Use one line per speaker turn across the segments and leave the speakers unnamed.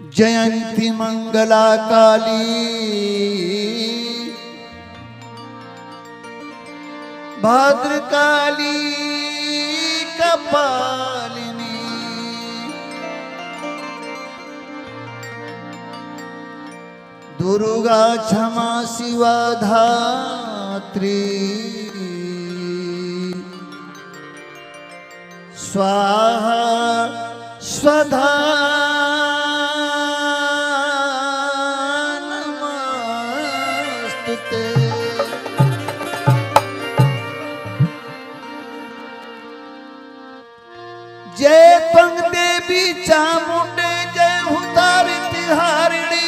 जयंती मंगला काली भद्रकाली कपालिनी दुर्गा क्षमा शिवा धात्री स्वाहा स्वधा नमस्तुते। जय पंग देवी चामुंडे जय हुतार तिहारिणी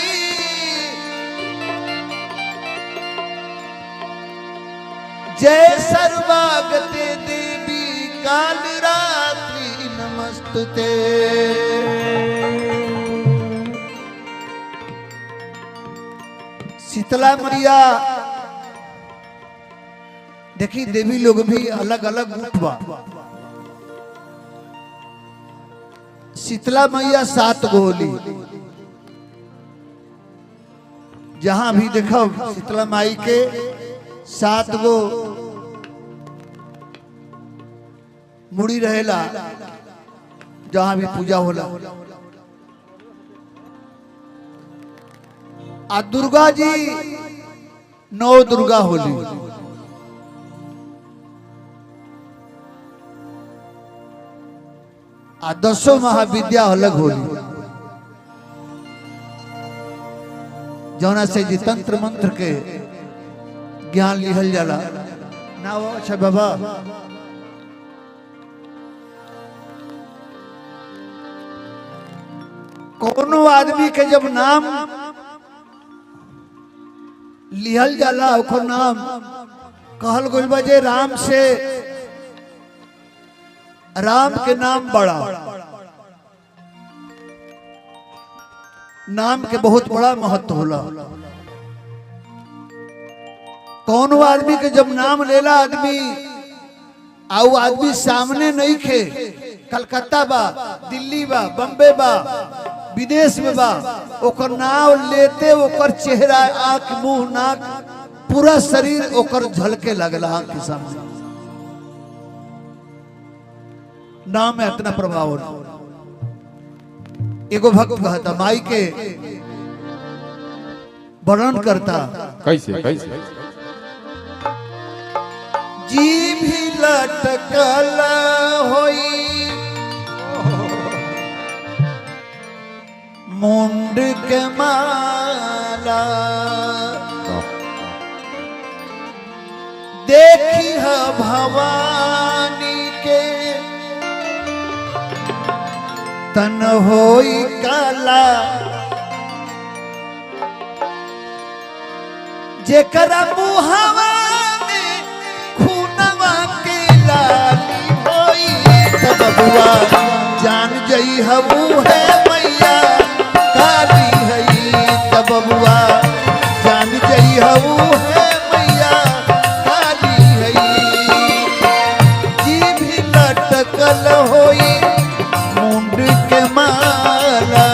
जय सर्वागते देवी काल रात्रि नमस्तुते। शीतला मैया देखी देवी लोग भी अलग अलग रूप बा। शीतला मैया 7 गोली जहां भी देखो शीतला माई के 7 गो मुड़ी रहेला जहां भी पूजा होला। आ दुर्गा जी 9 दुर्गा होली। आ 10 महाविद्या अलग होली जौना से जी तंत्र मंत्र के ज्ञान लिहल जाला ना वो। अच्छा बाबा कोनो आदमी के जब नाम लिहल जाला ओकर नाम कहल गइल बा जे राम से राम के नाम बड़ा नाम के बहुत बड़ा महत्व होला। कौन आदमी के जब नाम लेला आदमी आउ आदमी सामने नहीं खे कलकत्ता बा दिल्ली बा बम्बे बा विदेश में बा ओकर नाम लेते ओकर चेहरा आंख मुंह नाक पूरा शरीर ओकर झलके लगला आंख के सामने। नाम में इतना प्रभाव हो। एगो भक्त कहता माई के वर्णन करता
कैसे कैसे
जी भी लटकल होई मुंड के माला देखी है भवानी के तन होई काला जेकरा मुहावा में खूनवा के लाली होई तब बबुआ जान जई हबू है मैया काली हई तब बबुआ जान जई हबू है मैया काली हई। जी भी लटकल होई मुंड के माला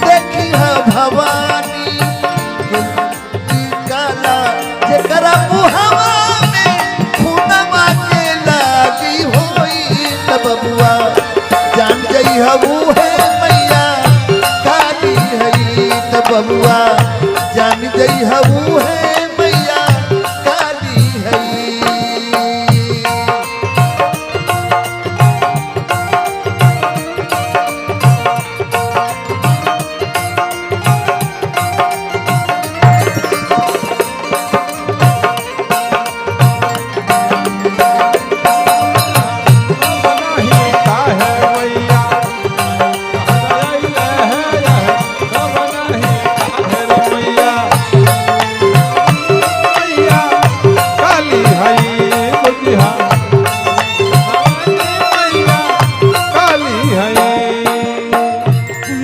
देखी है भवानी काला जेकरा मुहावा में खूनवा के लागी होई तब बबुआ जान जई हबू है मैया काली हई तब बबुआ जान जई हबू है मैया काली हई।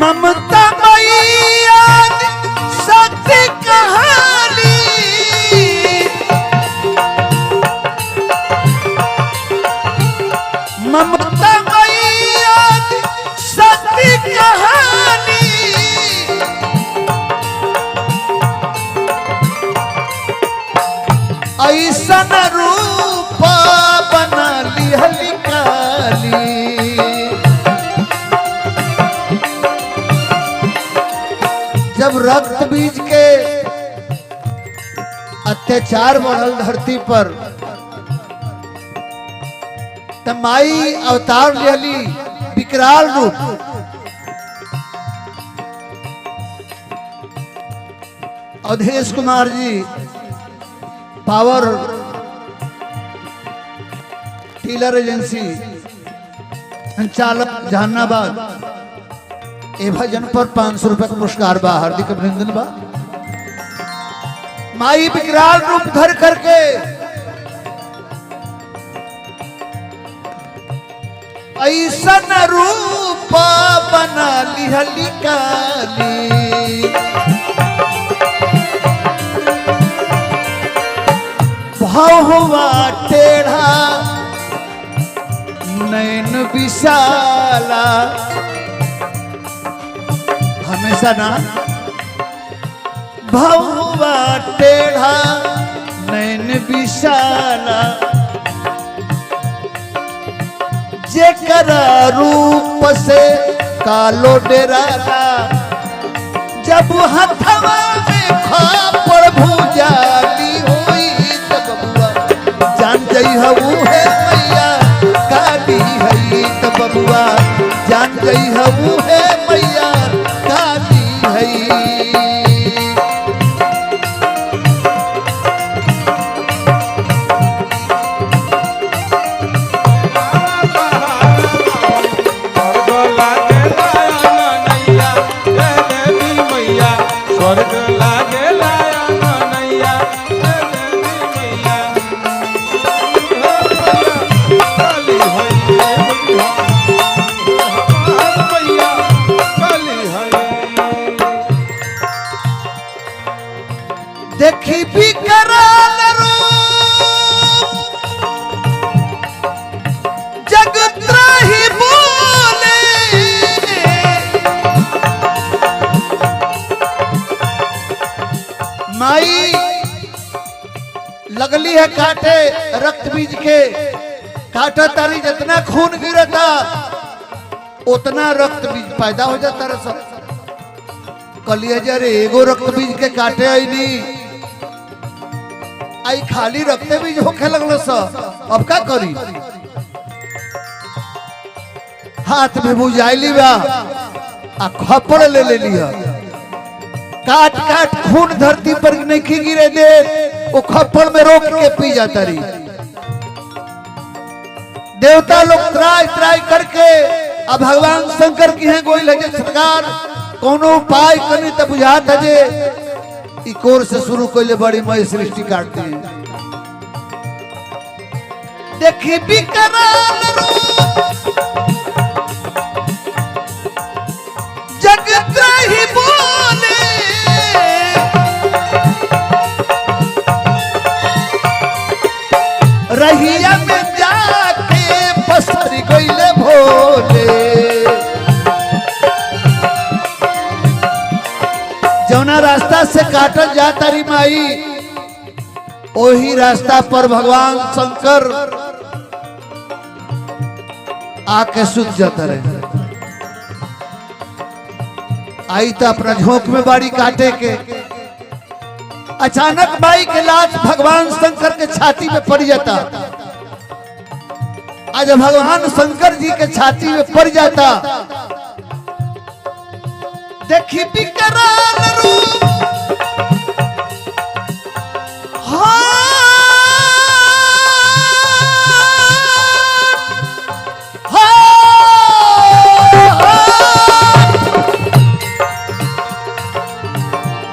ममता मैया सत्य कहानी ममता मैया सत्य कहानी ऐसन रूप बना लिहली काली। जब रक्त बीज के अत्याचार बढ़ल धरती पर त माई अवतार लिहली विकराल रूप। Awadhesh Kumar ji power tiller agency संचालक जहानाबाद, ए भजन पर 500 रुपए का पुरस्कार बा, हार्दिक अभिनंदन बा। माई विकराल रूप धर करके ऐसन रूप बना लिहली काली। भौवा टेढ़ा नैन विशाला, हमेशा ना भौवा टेढ़ा नैन विशाला, जेकरा रूप से कालो डेराला। जब हथवा में खापर भुजाली हुई त बबुआ जान जई हऊ है मैया काली हई। त बबुआ जान जई हऊ है मैया काली हई।
स्वर्ग लागे लाया नैया मैया काली मैया काली
देखी विकराल रूप जगत रही बोले। माई लगली है काटे रक्त बीज के, काटा तारी जितना खून गिरता उतना रक्त बीज पैदा हो जाता रहा। सब कलिया जा रे एगो रक्त बीज के काटे आई नहीं, आई खाली रक्त बीज होखे लगल सा। अब का करी, हाथ में बुझाइली बा आ खपड़ ले लिया। काट काट खून धरती पर नहीं गिरे दे, वो खप्पड़ में रोक के पी जाता रही। देवता लोग त्राई त्राई करके अब भगवान शंकर की है गोई लगे सरकार कोनो उपाय करनी तब बुझाता जे ई कोर से शुरू कोई ले बड़ी मई सृष्टि काटती है। देखी विकराल रूप जगत ही बोले। रहिया में जाके पसर गईले भोले। जौना रास्ता से काटल जाता री माई, वही रास्ता पर भगवान शंकर आके सुत जाता रहे। आई तो अपना झोंक में बाड़ी काटे के, अचानक माई के लाश भगवान शंकर के छाती में पड़ जाता। आज भगवान शंकर जी के छाती में पड़ जाता। देखी विकराल रूप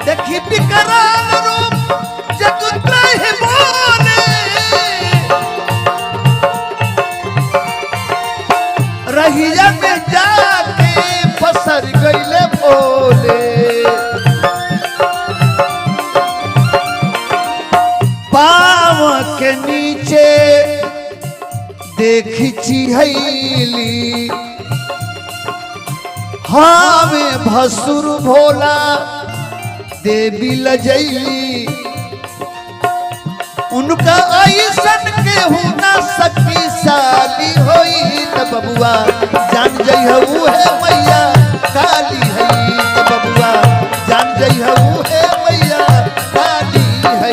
देखी विकराल रूप जगत ही बोले। रहिया में जाके पसर गईले भोले। पाँव के नीचे देखी चिहैली, हाँ में भसुर भोला देवी लजैली। उनका ऐसन के हुना शक्तिशाली होई त बबुआ जान जइहू है मैया काली है त बबुआ जान जइहू है मैया काली है।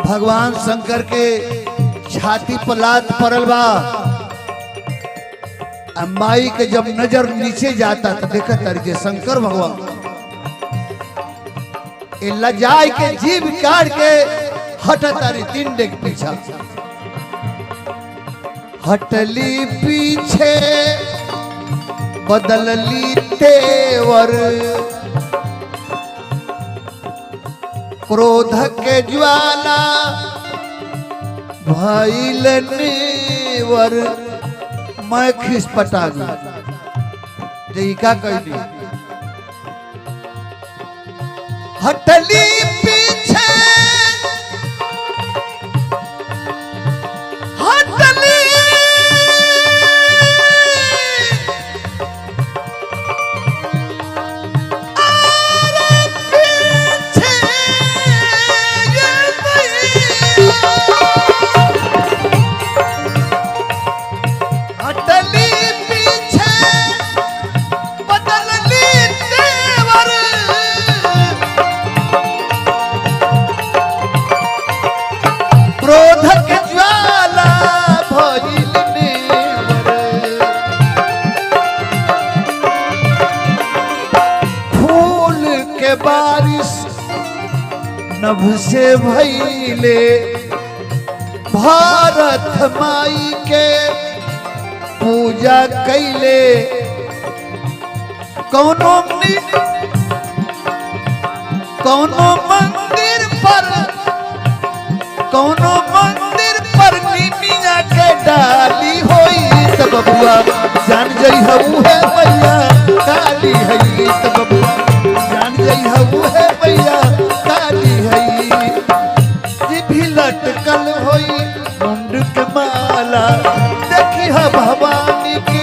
भगवान शंकर के छाती पर लात पड़ल बा। माई के जब नजर नीचे जाता तो देखा तारी शंकर भगवान लजाए के जीभ काट के हट तारी तीन डेग पीछा हटली पीछे बदलली तेवर क्रोध के ज्वाला भइल नेवर मैं खिसपटा गई का कहली हटली पीछे हटली बारिश नभ से भइले भारत माई के पूजा कैले कौनो मंदिर पर निमिया के डाली होई त बबुआ जान जइहू है मैया काली है त बबुआ जान जइहू है मैया काली है भी लटकल होई मुंड के माला देखी भवानी की